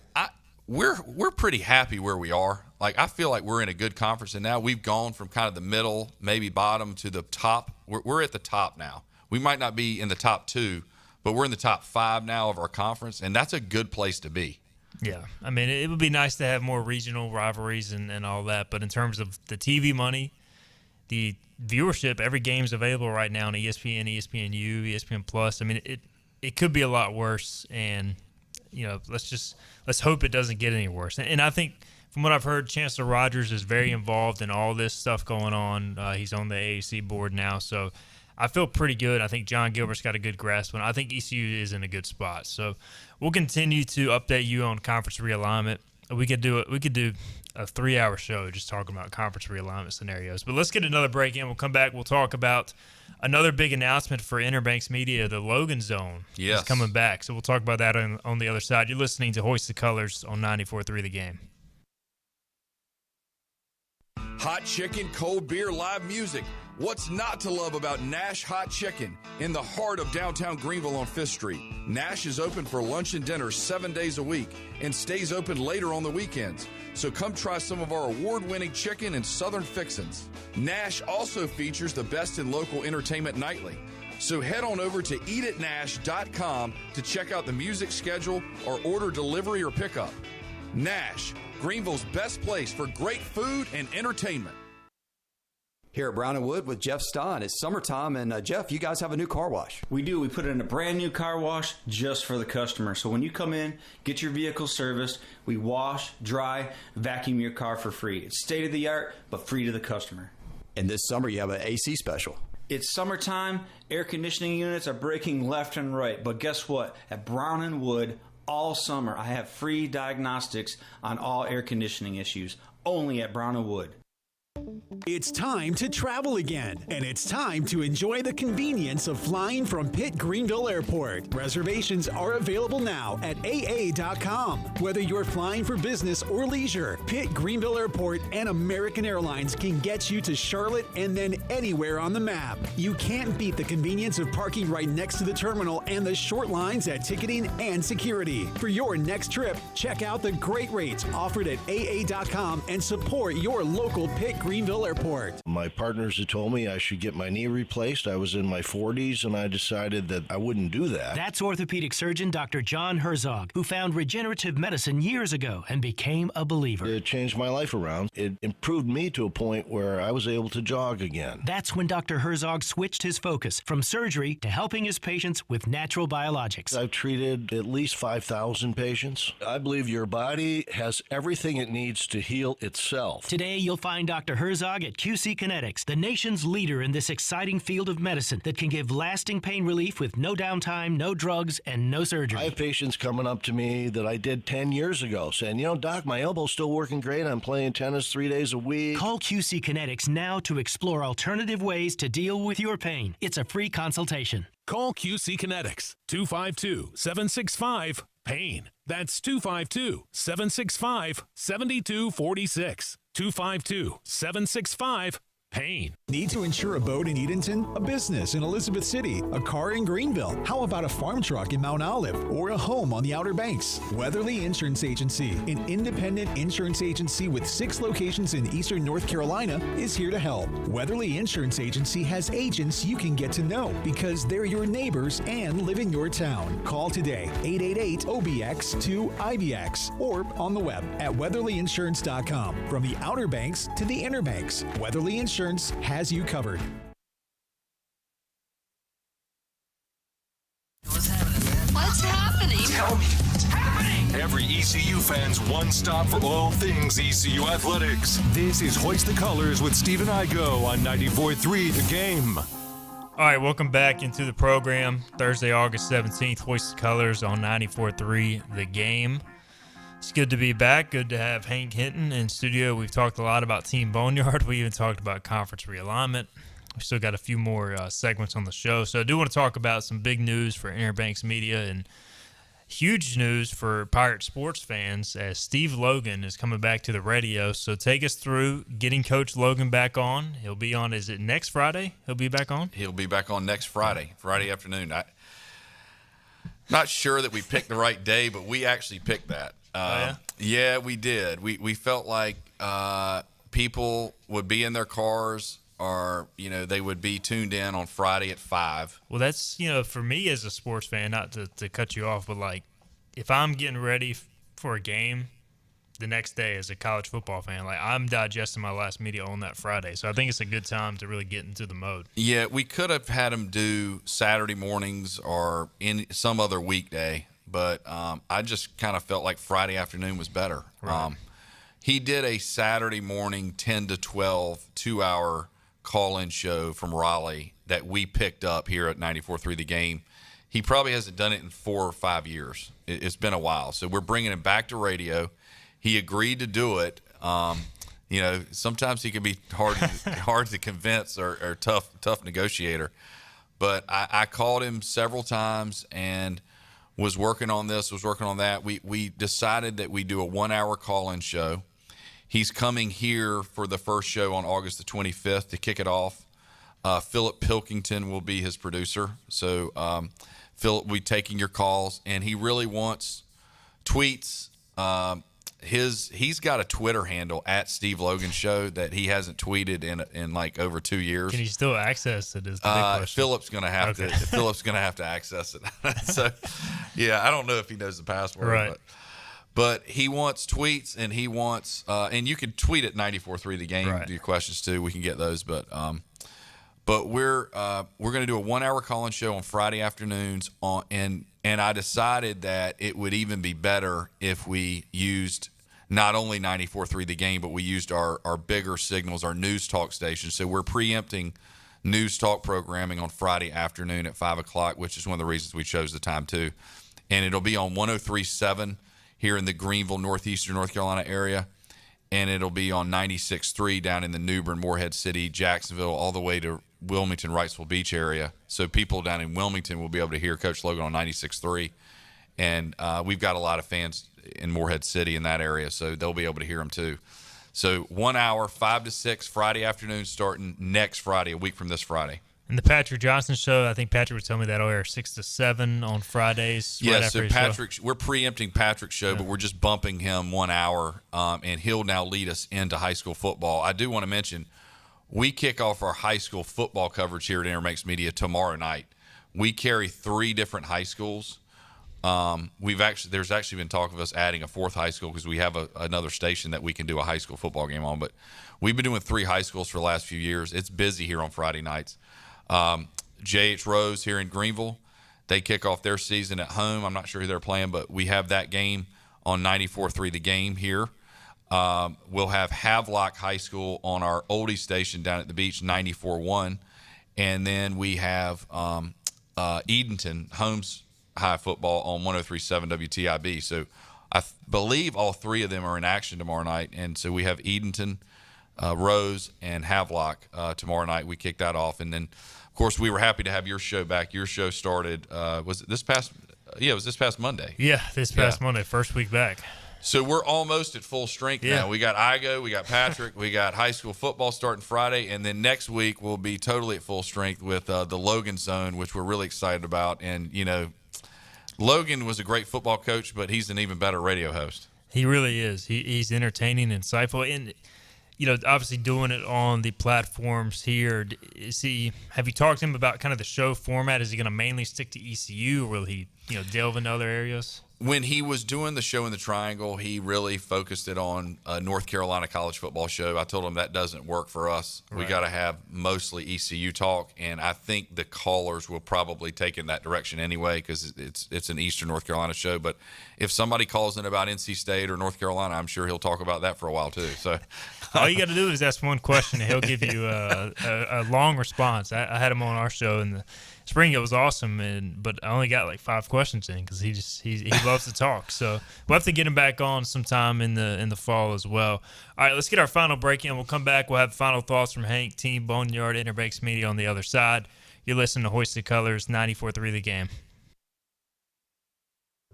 We're pretty happy where we are. I feel like we're in a good conference, and now we've gone from kind of the middle, maybe bottom, to the top. We're at the top now. We might not be in the top two, but we're in the top five now of our conference, and that's a good place to be. Yeah, I mean, it would be nice to have more regional rivalries and all that, but in terms of the TV money, the viewership, every game's available right now on ESPN, ESPNU, ESPN Plus. I mean, it could be a lot worse, and let's hope it doesn't get any worse. And I think from what I've heard, Chancellor Rogers is very involved in all this stuff going on. He's on the AAC board now, so I feel pretty good. I think John Gilbert's got a good grasp on it. I think ECU is in a good spot. So we'll continue to update you on conference realignment. We could do a 3-hour show just talking about conference realignment scenarios. But let's get another break in. We'll come back. We'll talk about another big announcement for Interbanks Media. The Logan Zone is coming back. So we'll talk about that on the other side. You're listening to Hoist the Colors on 94.3 The Game. Hot chicken, cold beer, live music. What's not to love about Nash Hot Chicken in the heart of downtown Greenville on 5th Street? Nash is open for lunch and dinner 7 days a week and stays open later on the weekends. So come try some of our award-winning chicken and southern fixins. Nash also features the best in local entertainment nightly. So head on over to eatitnash.com to check out the music schedule or order delivery or pickup. Nash, Greenville's best place for great food and entertainment. Here at Brown & Wood with Jeff Stein. It's summertime, and Jeff, you guys have a new car wash. We do. We put in a brand new car wash just for the customer. So when you come in, get your vehicle serviced, we wash, dry, vacuum your car for free. It's state-of-the-art, but free to the customer. And this summer, you have an AC special. It's summertime. Air conditioning units are breaking left and right. But guess what? At Brown & Wood, all summer, I have free diagnostics on all air conditioning issues, only at Brown & Wood. It's time to travel again, and it's time to enjoy the convenience of flying from Pitt Greenville Airport. Reservations are available now at AA.com. Whether you're flying for business or leisure, Pitt Greenville Airport and American Airlines can get you to Charlotte and then anywhere on the map. You can't beat the convenience of parking right next to the terminal and the short lines at ticketing and security. For your next trip, check out the great rates offered at AA.com and support your local Pitt Greenville Airport. My partners had told me I should get my knee replaced. I was in my 40s, and I decided that I wouldn't do that. That's orthopedic surgeon Dr. John Herzog, who found regenerative medicine years ago and became a believer. It changed my life around. It improved me to a point where I was able to jog again. That's when Dr. Herzog switched his focus from surgery to helping his patients with natural biologics. I've treated at least 5,000 patients. I believe your body has everything it needs to heal itself. Today, you'll find Dr. Herzog at QC Kinetics, the nation's leader in this exciting field of medicine that can give lasting pain relief with no downtime, no drugs, and no surgery. I have patients coming up to me that I did 10 years ago saying, Doc, my elbow's still working great. I'm playing tennis 3 days a week. Call QC Kinetics now to explore alternative ways to deal with your pain. It's a free consultation. Call QC Kinetics, 252-765-PAIN. That's 252-765-7246. 252-765-PAIN. Need to insure a boat in Edenton, a business in Elizabeth City, a car in Greenville? How about a farm truck in Mount Olive or a home on the Outer Banks? Weatherly Insurance Agency, an independent insurance agency with 6 locations in eastern North Carolina, is here to help. Weatherly Insurance Agency has agents you can get to know because they're your neighbors and live in your town. Call today, 888-OBX-2-IBX, or on the web at weatherlyinsurance.com. From the Outer Banks to the Inner Banks, Weatherly Insurance has you covered. What's happening? Tell me what's happening. Every ECU fan's one stop for all things ECU athletics. This is Hoist the Colors with Stephen Igoe on 94.3 The Game. All right, welcome back into the program. Thursday, August 17th, Hoist the Colors on 94.3 The Game. It's good to be back. Good to have Hank Hinton in studio. We've talked a lot about Team Boneyard. We even talked about conference realignment. We still got a few more segments on the show. So I do want to talk about some big news for Interbanks Media and huge news for Pirate sports fans as Steve Logan is coming back to the radio. So take us through getting Coach Logan back on. He'll be on, is it next Friday he'll be back on? He'll be back on next Friday afternoon. Not sure that we picked the right day, but we actually picked that. Yeah, we did. We felt like people would be in their cars or, they would be tuned in on Friday at 5. Well, that's, for me as a sports fan, not to cut you off, but, if I'm getting ready for a game the next day as a college football fan. Like, I'm digesting my last media on that Friday, so I think it's a good time to really get into the mode. Yeah, we could have had him do Saturday mornings or in some other weekday, but I just kind of felt like Friday afternoon was better. Right. He did a Saturday morning 10 to 12 2-hour call-in show from Raleigh that we picked up here at 94.3 The Game. He probably hasn't done it in 4 or 5 years. It's been a while. So we're bringing him back to radio. He agreed to do it. You know, sometimes he can be hard to convince or tough negotiator. But I called him several times and was working on this, was working on that. We decided that we do a 1-hour call-in show. He's coming here for the first show on August the 25th to kick it off. Philip Pilkington will be his producer. So Philip will be taking your calls, and he really wants tweets. He's got a Twitter handle at Steve Logan Show that he hasn't tweeted in like over 2 years. Can he still access it? Is the big question. Philip's gonna have to. Philip's gonna have to access it. So, yeah, I don't know if he knows the password, right. But he wants tweets, and he wants and you can tweet at 94.3 The Game. Right. Do your questions too. We can get those, but we're gonna do a 1-hour call-in show on Friday afternoons and I decided that it would even be better if we used not only 94.3 The Game, but we used our bigger signals, our news talk stations. So we're preempting news talk programming on Friday afternoon at 5 o'clock, which is one of the reasons we chose the time too. And it'll be on 103.7 here in the Greenville, northeastern North Carolina area. And it'll be on 96.3 down in the New Bern, Morehead City, Jacksonville, all the way to Wilmington, Wrightsville Beach area. So people down in Wilmington will be able to hear Coach Logan on 96.3. And we've got a lot of fans in Morehead City in that area, so they'll be able to hear him too. So 1 hour, 5 to 6, Friday afternoon, starting next Friday, a week from this Friday. And the Patrick Johnson Show, I think Patrick would tell me that'll air 6 to 7 on Fridays. Yeah, right so after Patrick, we're preempting Patrick's show, but we're just bumping him 1 hour, and he'll now lead us into high school football. I do want to mention, we kick off our high school football coverage here at Intermakes Media tomorrow night. We carry 3 different high schools. There's actually been talk of us adding a 4th high school because we have another station that we can do a high school football game on. But we've been doing 3 high schools for the last few years. It's busy here on Friday nights. J.H. Rose here in Greenville, they kick off their season at home. I'm not sure who they're playing, but we have that game on 94.3 The Game here. We'll have Havelock High School on our oldie station down at the beach, 94.1. And then we have Edenton, Holmes High Football on 103.7 WTIB. So I believe all 3 of them are in action tomorrow night. And so we have Edenton, Rose, and Havelock tomorrow night. We kick that off. And then, of course, we were happy to have your show back. Your show started, was it this past Monday. Yeah, this past Monday, first week back. So we're almost at full strength now. We got Igoe, we got Patrick, we got high school football starting Friday, and then next week we'll be totally at full strength with the Logan Zone, which we're really excited about. And, you know, Logan was a great football coach, but he's an even better radio host. He really is. He's entertaining, insightful, and, you know, obviously doing it on the platforms here. Have you talked to him about kind of the show format? Is he going to mainly stick to ECU, or will he, delve into other areas? When he was doing the show in the Triangle, he really focused it on a North Carolina college football show. I told him that doesn't work for us. Right. We got to have mostly ECU talk, and I think the callers will probably take in that direction anyway because it's an Eastern North Carolina show. But if somebody calls in about NC State or North Carolina, I'm sure he'll talk about that for a while too. So all you got to do is ask one question, and he'll give you a long response. I had him on our show in the spring. It was awesome, but I only got like 5 questions in because he loves to talk. So we'll have to get him back on sometime in the fall as well. All right, let's get our final break in. We'll come back. We'll have final thoughts from Hank, Team Boneyard, Intermakes Media on the other side. You're listening to Hoist the Colors, 94.3 The Game.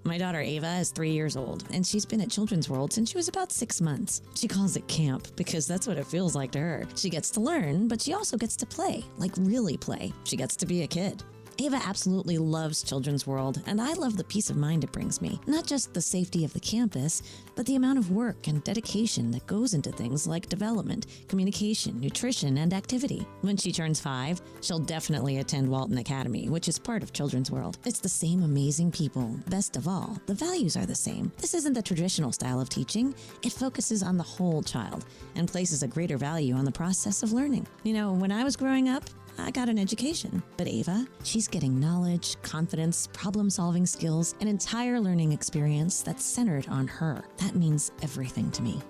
My daughter Ava is 3 years old, and she's been at Children's World since she was about 6 months. She calls it camp because that's what it feels like to her. She gets to learn, but she also gets to play, like really play. She gets to be a kid. Ava absolutely loves Children's World, and I love the peace of mind it brings me. Not just the safety of the campus, but the amount of work and dedication that goes into things like development, communication, nutrition, and activity. When she turns 5, she'll definitely attend Walton Academy, which is part of Children's World. It's the same amazing people. Best of all, the values are the same. This isn't the traditional style of teaching. It focuses on the whole child and places a greater value on the process of learning. You know, when I was growing up, I got an education. But Ava, she's getting knowledge, confidence, problem-solving skills, an entire learning experience that's centered on her. That means everything to me.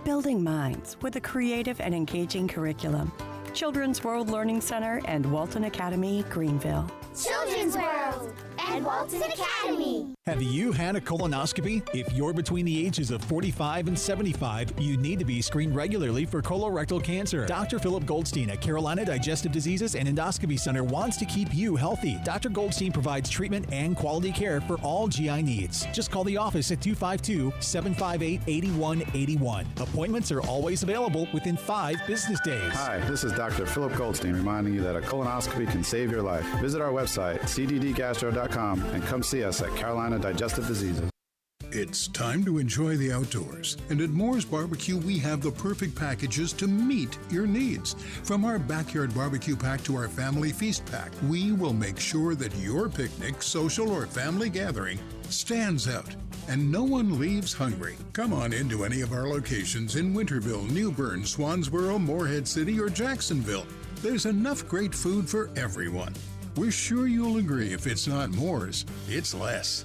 Building minds with a creative and engaging curriculum. Children's World Learning Center and Walton Academy, Greenville. Children's World and Walton Academy. Have you had a colonoscopy? If you're between the ages of 45 and 75, you need to be screened regularly for colorectal cancer. Dr. Philip Goldstein at Carolina Digestive Diseases and Endoscopy Center wants to keep you healthy. Dr. Goldstein provides treatment and quality care for all GI needs. Just call the office at 252-758-8181. Appointments are always available within 5 business days. Hi, this is Dr. Philip Goldstein reminding you that a colonoscopy can save your life. Visit our website, cddgastro.com, and come see us at Carolina Digestive Diseases. It's time to enjoy the outdoors, and at Moore's Barbecue we have the perfect packages to meet your needs. From our backyard barbecue pack to our family feast pack, we will make sure that your picnic, social, or family gathering stands out and no one leaves hungry. Come on into any of our locations in Winterville, New Bern, Swansboro, Morehead City, or Jacksonville. There's enough great food for everyone. We're sure you'll agree if it's not Moore's, it's less.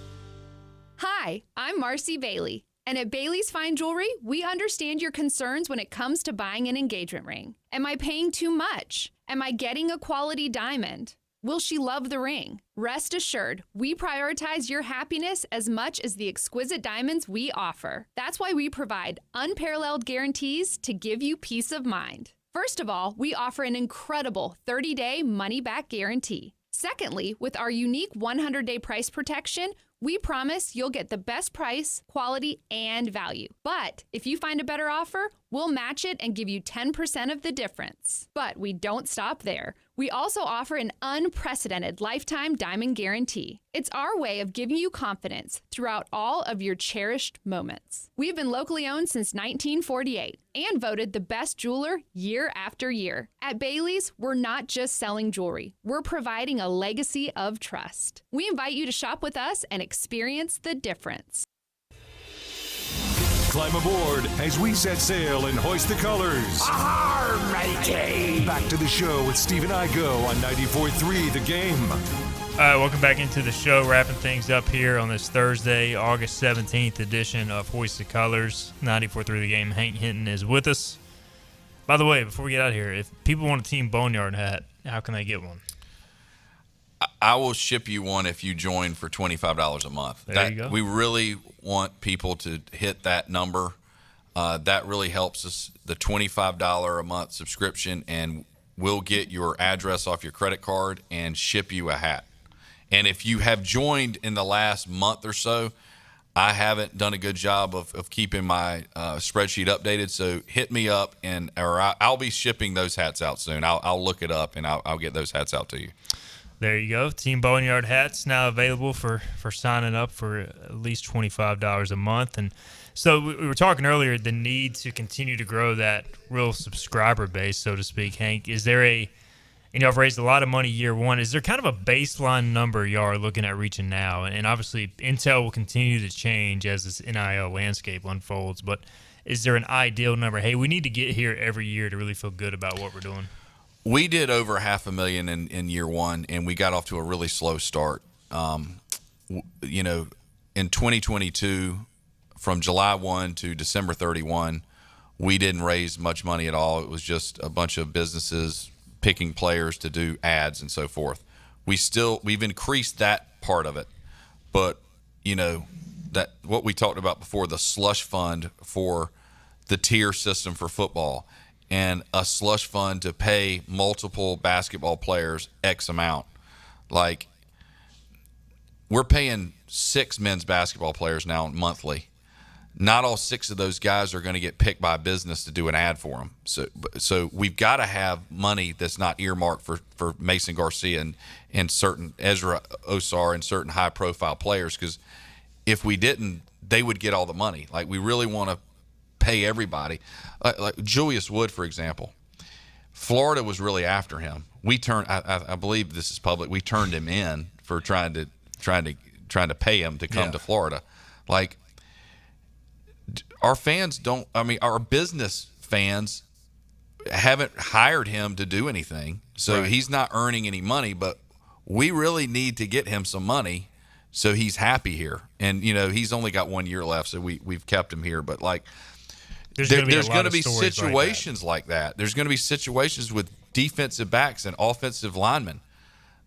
Hi, I'm Marcy Bailey, and at Bailey's Fine Jewelry, we understand your concerns when it comes to buying an engagement ring. Am I paying too much? Am I getting a quality diamond? Will she love the ring? Rest assured, we prioritize your happiness as much as the exquisite diamonds we offer. That's why we provide unparalleled guarantees to give you peace of mind. First of all, we offer an incredible 30-day money-back guarantee. Secondly, with our unique 100-day price protection, we promise you'll get the best price, quality, and value. But if you find a better offer, we'll match it and give you 10% of the difference. But we don't stop there. We also offer an unprecedented lifetime diamond guarantee. It's our way of giving you confidence throughout all of your cherished moments. We've been locally owned since 1948 and voted the best jeweler year after year. At Bailey's, we're not just selling jewelry. We're providing a legacy of trust. We invite you to shop with us and experience the difference. Climb aboard as we set sail and hoist the colors. Arr, matey! Back to the show with Stephen Igoe on 94.3 The Game. All right, welcome back into the show. Wrapping things up here on this Thursday, August 17th edition of Hoist the Colors. 94.3 The Game. Hank Hinton is with us. By the way, before we get out of here, if people want a Team Boneyard hat, how can they get one? I will ship you one if you join for $25 a month. There you go. We really want people to hit that number. That really helps us. The $25 a month subscription, and we'll get your address off your credit card and ship you a hat. And if you have joined in the last month or so, I haven't done a good job of keeping my spreadsheet updated. So hit me up, or I'll be shipping those hats out soon. I'll look it up and I'll get those hats out to you. There you go. Team Boneyard hats now available for signing up for at least $25 a month. And so we were talking earlier, the need to continue to grow that real subscriber base, so to speak. Hank, is there I've raised a lot of money year one. Is there kind of a baseline number y'all are looking at reaching now? And obviously Intel will continue to change as this NIL landscape unfolds, but is there an ideal number? Hey, we need to get here every year to really feel good about what we're doing. We did over $500,000 in year one, and we got off to a really slow start. In 2022, from July 1 to December 31, we didn't raise much money at all. It was just a bunch of businesses picking players to do ads and so forth. We've increased that part of it, but that what we talked about before, the slush fund for the tier system for football, and a slush fund to pay multiple basketball players X amount. Like, we're paying 6 men's basketball players now monthly. not all 6 of those guys are going to get picked by a business to do an ad for them. So we've got to have money that's not earmarked for Mason Garcia and certain Ezra Osar and certain high-profile players, because if we didn't, they would get all the money. Like, we really want to pay everybody. Like Julius Wood, for example. Florida was really after him. We turned. I believe this is public. We turned him in for trying to pay him to come to Florida. Like, our fans don't. I mean, our business fans haven't hired him to do anything, so he's not earning any money. But we really need to get him some money so he's happy here. And he's only got 1 year left, so we've kept him here. But like, there's going to be situations like that. There's going to be situations with defensive backs and offensive linemen.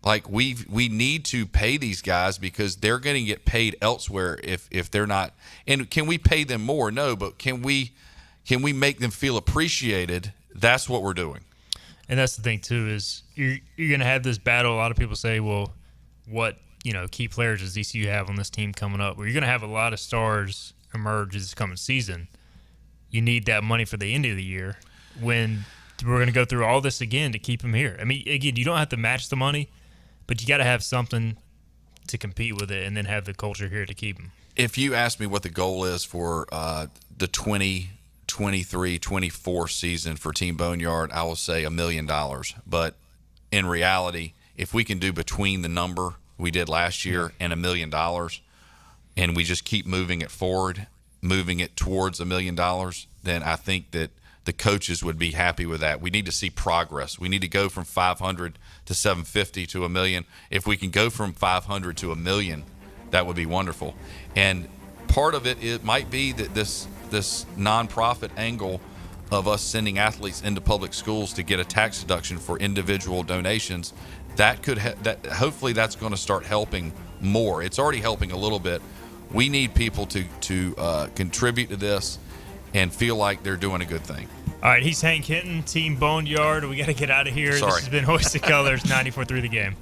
Like, we need to pay these guys because they're going to get paid elsewhere if they're not. And can we pay them more? No, but can we make them feel appreciated? That's what we're doing. And that's the thing too, is you're going to have this battle. A lot of people say, well, what key players does ECU have on this team coming up? Well, you're going to have a lot of stars emerge this coming season. You need that money for the end of the year when we're going to go through all this again to keep them here. I mean, again, you don't have to match the money, but you got to have something to compete with it and then have the culture here to keep them. If you ask me what the goal is for the 2023-24 season for Team Boneyard, I will say $1 million. But in reality, if we can do between the number we did last year and $1 million, and we just keep moving it forward, moving it towards $1 million, then I think that the coaches would be happy with that. We need to see progress. We need to go from 500 to 750 to $1 million. If we can go from 500 to $1 million, that would be wonderful. And part of it might be that this nonprofit angle of us sending athletes into public schools to get a tax deduction for individual donations, that could hopefully that's going to start helping more. It's already helping a little bit. We need people to contribute to this and feel like they're doing a good thing. All right, he's Hank Hinton, Team Boneyard. We got to get out of here. Sorry. This has been Hoist the Colors, 94.3 The Game.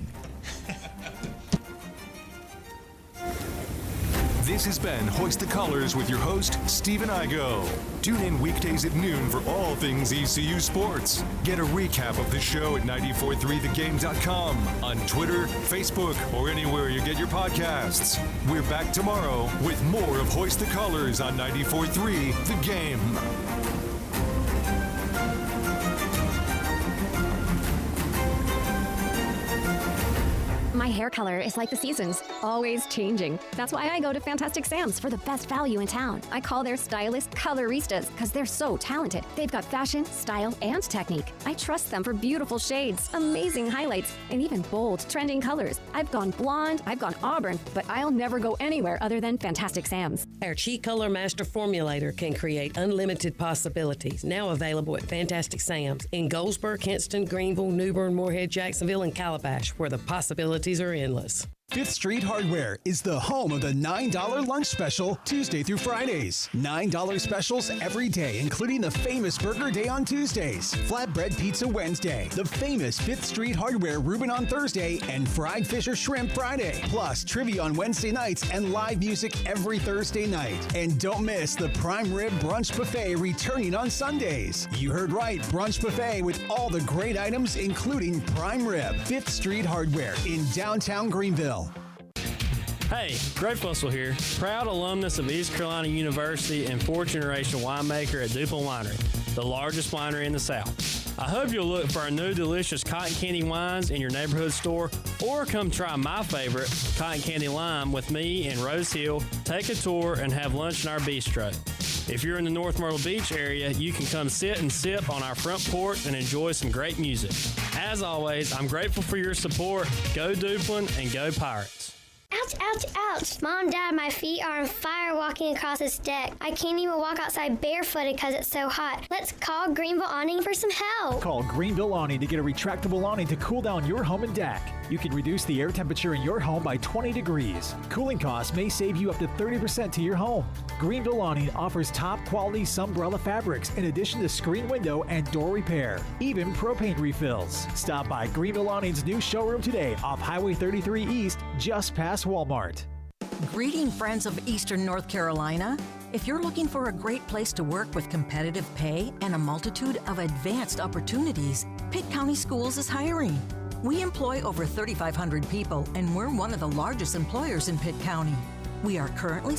This has been Hoist the Colors with your host, Stephen Igoe. Tune in weekdays at noon for all things ECU sports. Get a recap of the show at 943thegame.com, on Twitter, Facebook, or anywhere you get your podcasts. We're back tomorrow with more of Hoist the Colors on 94.3 The Game. My hair color is like the seasons, always changing. That's why I go to Fantastic Sam's for the best value in town. I call their stylists coloristas because they're so talented. They've got fashion, style, and technique. I trust them for beautiful shades, amazing highlights, and even bold, trending colors. I've gone blonde, I've gone auburn, but I'll never go anywhere other than Fantastic Sam's. Our Cheat Color Master Formulator can create unlimited possibilities. Now available at Fantastic Sam's in Goldsboro, Kinston, Greenville, Newbern, Moorhead, Jacksonville, and Calabash, where the possibilities are endless. 5th Street Hardware is the home of the $9 lunch special Tuesday through Fridays. $9 specials every day, including the famous Burger Day on Tuesdays, Flatbread Pizza Wednesday, the famous 5th Street Hardware Reuben on Thursday, and Fried Fish or Shrimp Friday. Plus, trivia on Wednesday nights and live music every Thursday night. And don't miss the Prime Rib Brunch Buffet returning on Sundays. You heard right, Brunch Buffet with all the great items, including Prime Rib. 5th Street Hardware in downtown Greenville. Hey, Greg Fussell here, proud alumnus of East Carolina University and fourth-generation winemaker at Duplin Winery, the largest winery in the South. I hope you'll look for our new delicious cotton candy wines in your neighborhood store, or come try my favorite, Cotton Candy Lime, with me in Rose Hill, take a tour, and have lunch in our bistro. If you're in the North Myrtle Beach area, you can come sit and sip on our front porch and enjoy some great music. As always, I'm grateful for your support. Go Duplin and go Pirates. Ouch, ouch, ouch. Mom, Dad, my feet are on fire walking across this deck. I can't even walk outside barefooted because it's so hot. Let's call Greenville Awning for some help. Call Greenville Awning to get a retractable awning to cool down your home and deck. You can reduce the air temperature in your home by 20 degrees. Cooling costs may save you up to 30% to your home. Greenville Awning offers top quality sunbrella fabrics in addition to screen window and door repair, even propane refills. Stop by Greenville Awning's new showroom today off Highway 33 East, just past Walmart. Greeting friends of Eastern North Carolina. If you're looking for a great place to work with competitive pay and a multitude of advanced opportunities, Pitt County Schools is hiring. We employ over 3,500 people, and we're one of the largest employers in Pitt County. We are currently